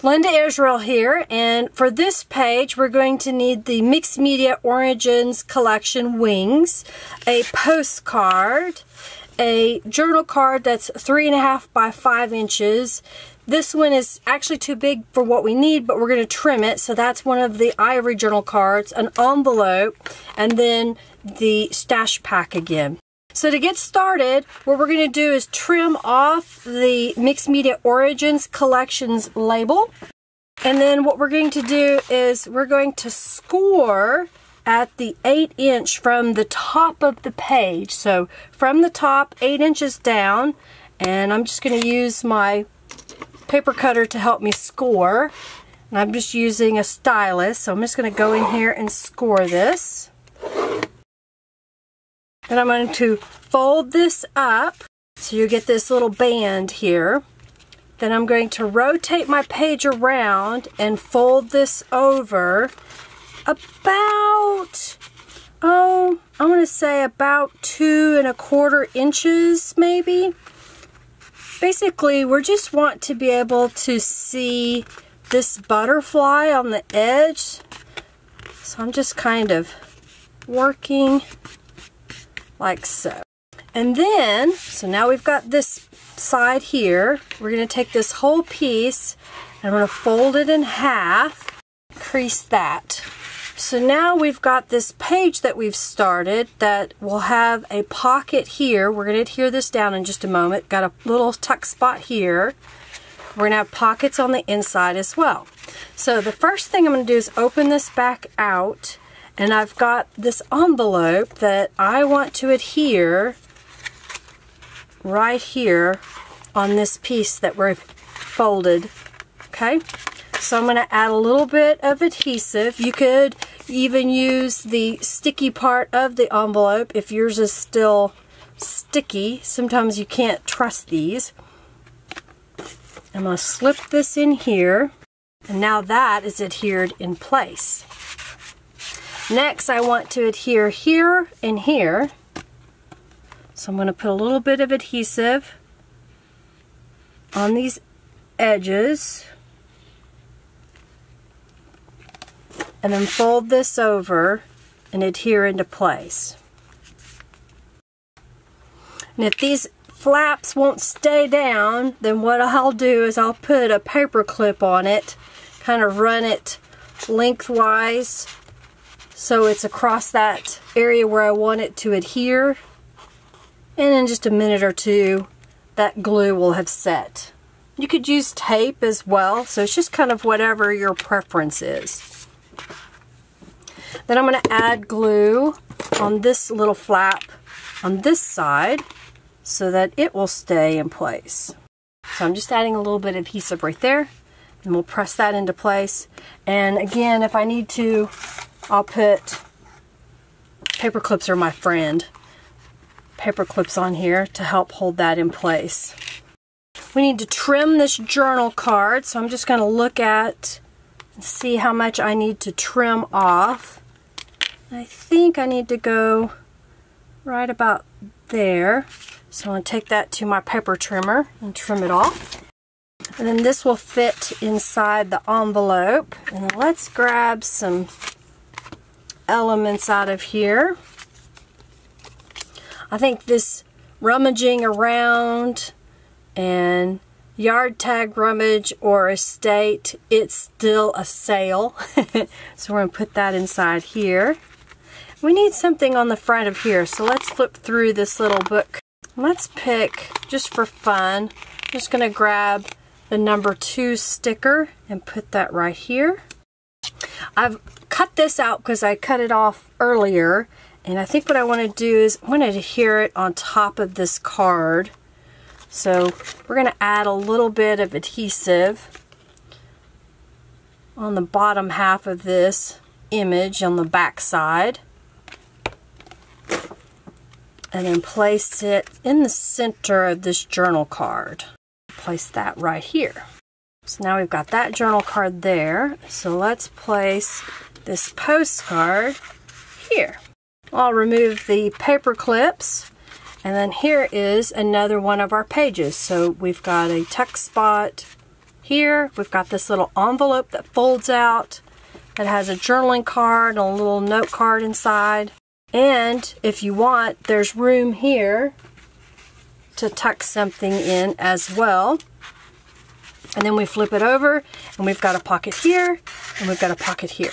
Linda Israel here, and for this page we're going to need the Mixed Media Origins Collection Wings, a postcard, a journal card that's 3.5 by 5 inches. This one is actually too big for what we need, but we're going to trim it, so that's one of the Ivory journal cards, an envelope, and then the stash pack again. So to get started, what we're going to do is trim off the Mixed Media Origins Collections label. And then what we're going to do is we're going to score at the 8-inch from the top of the page. So from the top, 8 inches down, and I'm just going to use my paper cutter to help me score. And I'm just using a stylus, so I'm just going to go in here and score this. Then I'm going to fold this up so you get this little band here. Then I'm going to rotate my page around and fold this over about, I'm going to say about 2¼ inches maybe. Basically, we just want to be able to see this butterfly on the edge. So I'm just kind of working like so. And then, so now we've got this side here. We're going to take this whole piece and I'm going to fold it in half, crease that. So now we've got this page that we've started that will have a pocket here. We're going to adhere this down in just a moment. Got a little tuck spot here. We're going to have pockets on the inside as well. So the first thing I'm going to do is open this back out. And I've got this envelope that I want to adhere right here on this piece that we're folded. Okay, so I'm going to add a little bit of adhesive. You could even use the sticky part of the envelope if yours is still sticky. Sometimes you can't trust these. I'm going to slip this in here, and now that is adhered in place. Next, I want to adhere here and here. So I'm going to put a little bit of adhesive on these edges. And then fold this over and adhere into place. And if these flaps won't stay down, then what I'll do is I'll put a paper clip on it, kind of run it lengthwise, so it's across that area where I want it to adhere. And in just a minute or two, that glue will have set. You could use tape as well, so it's just kind of whatever your preference is. Then I'm going to add glue on this little flap on this side so that it will stay in place. So I'm just adding a little bit of adhesive right there, and we'll press that into place. And again, if I need to, I'll put, paper clips are my friend, paper clips on here to help hold that in place. We need to trim this journal card, so I'm just going to look at and see how much I need to trim off. I think I need to go right about there. So I'm going to take that to my paper trimmer and trim it off. And then this will fit inside the envelope. And then let's grab some elements out of here. I think this rummaging around and yard tag rummage or estate, it's still a sale. So we're going to put that inside here. We need something on the front of here, so let's flip through this little book. Let's pick, just for fun, I'm just going to grab the number 2 sticker and put that right here. I've cut this out because I cut it off earlier, and I think what I want to do is I want to adhere it on top of this card. So we're going to add a little bit of adhesive on the bottom half of this image on the back side, and then place it in the center of this journal card. Place that right here. So now we've got that journal card there. So let's place this postcard here. I'll remove the paper clips, and then here is another one of our pages. So we've got a tuck spot here. We've got this little envelope that folds out. It has a journaling card and a little note card inside. And if you want, there's room here to tuck something in as well. And then we flip it over and we've got a pocket here and we've got a pocket here.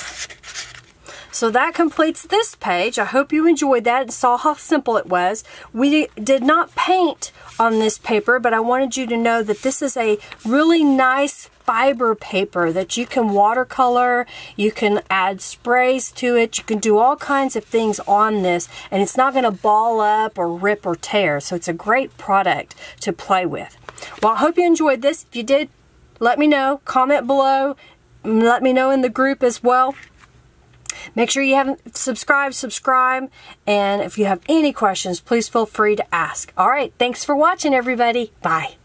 So that completes this page. I hope you enjoyed that and saw how simple it was. We did not paint on this paper, but I wanted you to know that this is a really nice fiber paper that you can watercolor, you can add sprays to it, you can do all kinds of things on this, and it's not going to ball up or rip or tear. So it's a great product to play with. Well, I hope you enjoyed this. If you did, let me know. Comment below. Let me know in the group as well. Make sure you haven't subscribe, and if you have any questions, please feel free to ask. All right, thanks for watching, everybody. Bye.